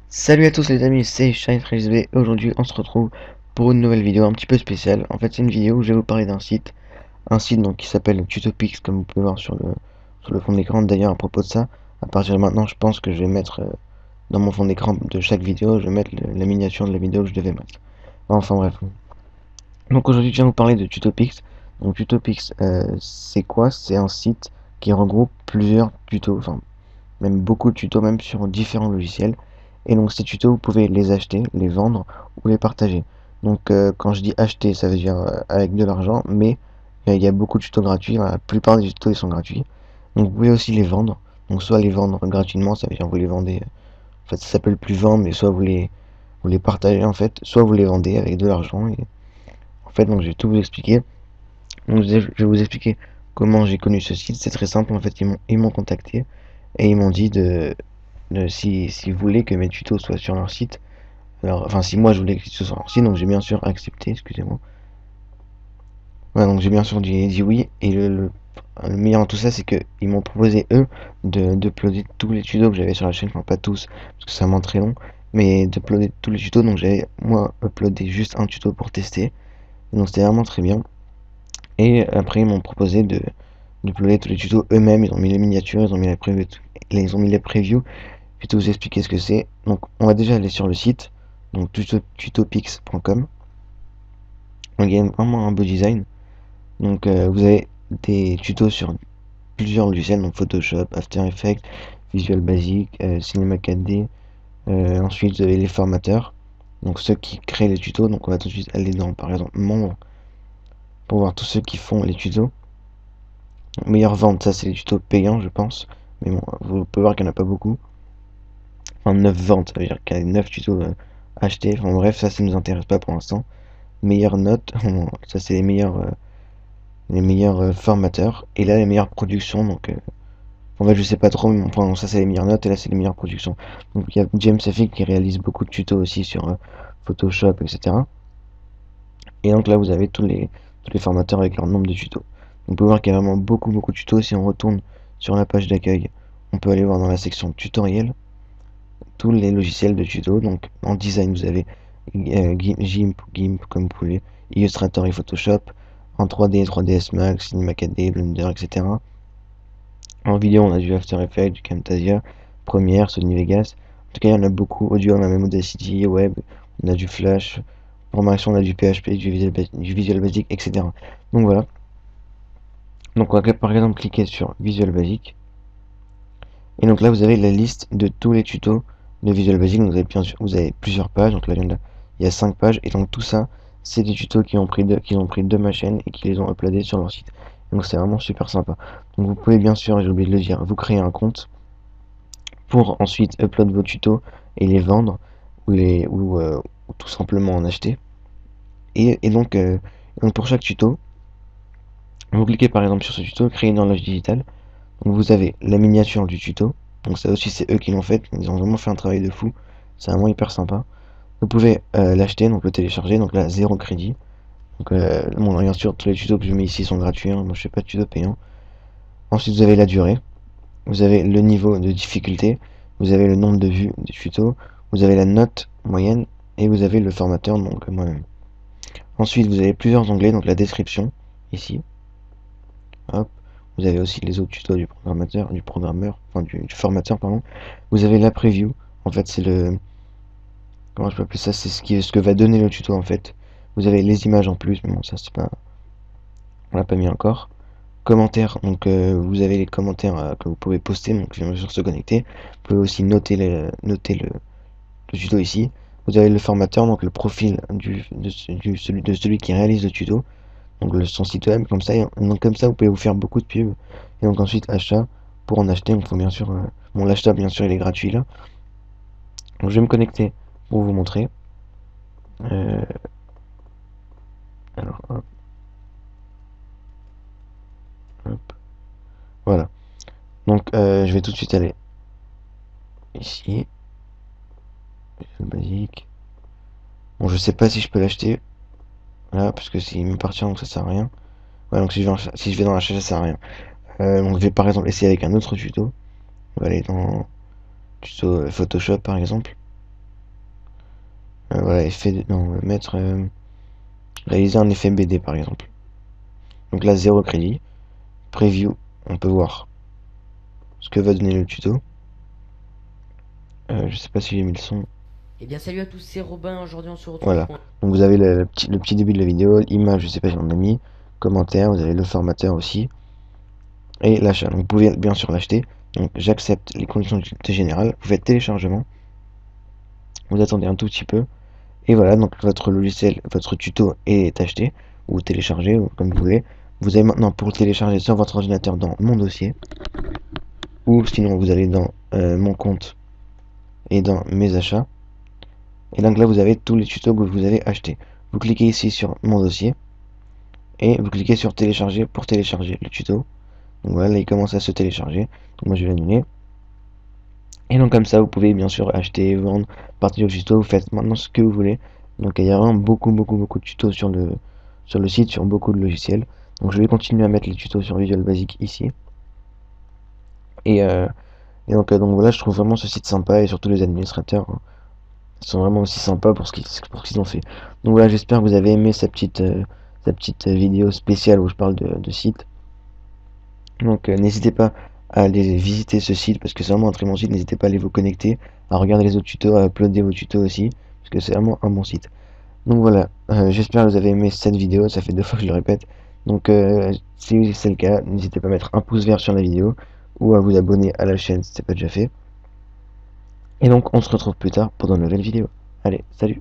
Salut à tous les amis, c'est Shine13B et aujourd'hui on se retrouve pour une nouvelle vidéo un petit peu spéciale. En fait c'est une vidéo où je vais vous parler un site donc qui s'appelle Tutopix comme vous pouvez voir sur le fond d'écran. D'ailleurs à propos de ça, à partir de maintenant je pense que je vais mettre dans mon fond d'écran de chaque vidéo, je vais mettre la miniature de la vidéo que je devais mettre. Enfin bref. Donc aujourd'hui je viens vous parler de Tutopix. Donc Tutopix c'est quoi? C'est un site qui regroupe plusieurs tutos, enfin même beaucoup de tutos, même sur différents logiciels. Et donc ces tutos, vous pouvez les acheter, les vendre ou les partager. Donc quand je dis acheter, ça veut dire avec de l'argent, mais il y a beaucoup de tutos gratuits. La plupart des tutos ils sont gratuits. Donc vous pouvez aussi les vendre. Donc soit les vendre gratuitement, ça veut dire vous les vendez. En fait, ça s'appelle plus vendre, mais soit vous les partagez en fait, soit vous les vendez avec de l'argent. Et en fait, donc je vais tout vous expliquer. Donc je vais vous expliquer comment j'ai connu ce site. C'est très simple. En fait, ils m'ont contacté et ils m'ont dit si vous voulez que mes tutos soient sur leur site. Alors, enfin, si moi je voulais que les tutos soient sur leur site, donc j'ai bien sûr accepté, excusez-moi. Ouais, donc j'ai bien sûr dit oui. Et le meilleur dans tout ça, c'est que ils m'ont proposé eux d'uploader tous les tutos que j'avais sur la chaîne, enfin pas tous, parce que ça m'en très long, mais d'uploader tous les tutos. Donc j'avais moi uploadé juste un tuto pour tester. Donc c'était vraiment très bien. Et après ils m'ont proposé de d'uploader tous les tutos eux-mêmes. Ils ont mis les miniatures, ils ont mis ils ont mis les previews. Je vais tout vous expliquer ce que c'est. Donc, on va déjà aller sur le site, donc tutopix.com. Donc, il y a vraiment un beau design. Donc, vous avez des tutos sur plusieurs logiciels, donc Photoshop, After Effects, Visual Basic, Cinema 4D. Ensuite, vous avez les formateurs, donc ceux qui créent les tutos. Donc, on va tout de suite aller dans, par exemple, membres pour voir tous ceux qui font les tutos. Donc, meilleure vente, ça c'est les tutos payants, je pense. Mais bon, vous pouvez voir qu'il n'y en a pas beaucoup. Enfin, 9 ventes, ça veut dire qu'il y a 9 tutos achetés. Enfin bref, ça nous intéresse pas pour l'instant. Meilleures notes, ça c'est les meilleurs formateurs. Et là, les meilleures productions. Donc, en fait, je sais pas trop, mais enfin, ça c'est les meilleures notes et là c'est les meilleures productions. Donc, il y a James Affic qui réalise beaucoup de tutos aussi sur Photoshop, etc. Et donc là, vous avez tous les formateurs avec leur nombre de tutos. Donc, on peut voir qu'il y a vraiment beaucoup de tutos. Si on retourne sur la page d'accueil, on peut aller voir dans la section tutoriel tous les logiciels de tuto. Donc en design, vous avez GIMP comme vous voulez, Illustrator et Photoshop, en 3D, 3ds Max, Cinema 4D, Blender, etc. En vidéo, on a du After Effects, du Camtasia, Premiere, Sony Vegas. En tout cas, il y en a beaucoup. Audio, on a même Audacity, Web, on a du Flash. Formation, on a du PHP, du Visual Basic, etc. Donc voilà. Donc on va par exemple cliquer sur Visual Basic. Et donc là, vous avez la liste de tous les tutos de Visual Basic. Donc vous avez plusieurs pages. Donc là, il y a 5 pages. Et donc tout ça, c'est des tutos qu'ils ont pris de ma chaîne et qui les ont uploadés sur leur site. Donc c'est vraiment super sympa. Donc vous pouvez bien sûr, j'ai oublié de le dire, vous créer un compte pour ensuite upload vos tutos et les vendre ou tout simplement en acheter. Et donc pour chaque tuto, vous cliquez par exemple sur ce tuto, créer une horloge digitale. Donc vous avez la miniature du tuto. Donc ça aussi c'est eux qui l'ont fait. Ils ont vraiment fait un travail de fou. C'est vraiment hyper sympa. Vous pouvez l'acheter, donc le télécharger. Donc là, zéro crédit. Donc bon, bien sûr, tous les tutos que je mets ici sont gratuits. Moi je fais pas de tuto payant. Ensuite vous avez la durée. Vous avez le niveau de difficulté. Vous avez le nombre de vues du tuto. Vous avez la note moyenne. Et vous avez le formateur, donc moi-même. Ensuite vous avez plusieurs onglets. Donc la description, ici. Hop. Vous avez aussi les autres tutos enfin du formateur, pardon. Vous avez la preview. En fait, c'est le, comment je peux appeler ça? C'est ce que va donner le tuto en fait. Vous avez les images en plus, mais bon, ça c'est pas, on l'a pas mis encore. Commentaires, donc vous avez les commentaires que vous pouvez poster, donc bien sûr se connecter. Vous pouvez aussi noter le tuto ici. Vous avez le formateur, donc le profil de celui qui réalise le tuto. Donc son site web, comme ça, donc comme ça vous pouvez vous faire beaucoup de pubs. Et donc ensuite achat, pour en acheter, il faut bien sûr, bon l'achat bien sûr il est gratuit là. Donc je vais me connecter pour vous montrer. Euh, alors hop, hop, voilà. Donc je vais tout de suite aller ici, basique. Bon je sais pas si je peux l'acheter là, parce que s'il m'appartient donc ça sert à rien. Ouais donc si je vais dans l'achat ça sert à rien. Donc je vais par exemple essayer avec un autre tuto. On va aller dans tuto Photoshop par exemple. voilà, effet de, non, mettre réaliser un effet BD par exemple. Donc là, 0 crédit. Preview, on peut voir ce que va donner le tuto. Je sais pas si j'ai mis le son. Eh bien salut à tous, c'est Robin, aujourd'hui on se retrouve Voilà. pour... Donc vous avez le petit début de la vidéo, image, je sais pas si on a mis, commentaire, vous avez le formateur aussi, et l'achat. Donc vous pouvez bien sûr l'acheter. Donc j'accepte les conditions d'utilité générale. Vous faites téléchargement, vous attendez un tout petit peu, et voilà, donc votre logiciel, votre tuto est acheté, ou téléchargé, ou comme vous voulez. Vous avez maintenant pour le télécharger sur votre ordinateur dans mon dossier, ou sinon vous allez dans mon compte et dans mes achats. Et donc là vous avez tous les tutos que vous avez achetés. Vous cliquez ici sur mon dossier, et vous cliquez sur télécharger pour télécharger le tuto. Donc voilà, là il commence à se télécharger. Donc moi je vais l'annuler. Et donc comme ça vous pouvez bien sûr acheter, vendre, partager vos tutos, vous faites maintenant ce que vous voulez. Donc il y a vraiment beaucoup de tutos sur le site, sur beaucoup de logiciels. Donc je vais continuer à mettre les tutos sur Visual Basic ici. Et, euh, donc voilà, je trouve vraiment ce site sympa et surtout les administrateurs sont vraiment aussi sympas pour ce qu'ils ont fait. Donc voilà, j'espère que vous avez aimé sa petite vidéo spéciale où je parle de site. Donc n'hésitez pas à aller visiter ce site parce que c'est vraiment un très bon site. N'hésitez pas à aller vous connecter, à regarder les autres tutos, à uploader vos tutos aussi parce que c'est vraiment un bon site. Donc voilà, j'espère que vous avez aimé cette vidéo. Ça fait 2 fois que je le répète. Donc si c'est le cas, n'hésitez pas à mettre un pouce vert sur la vidéo ou à vous abonner à la chaîne si ce n'est pas déjà fait. Et donc on se retrouve plus tard pour de nouvelles vidéos. Allez, salut!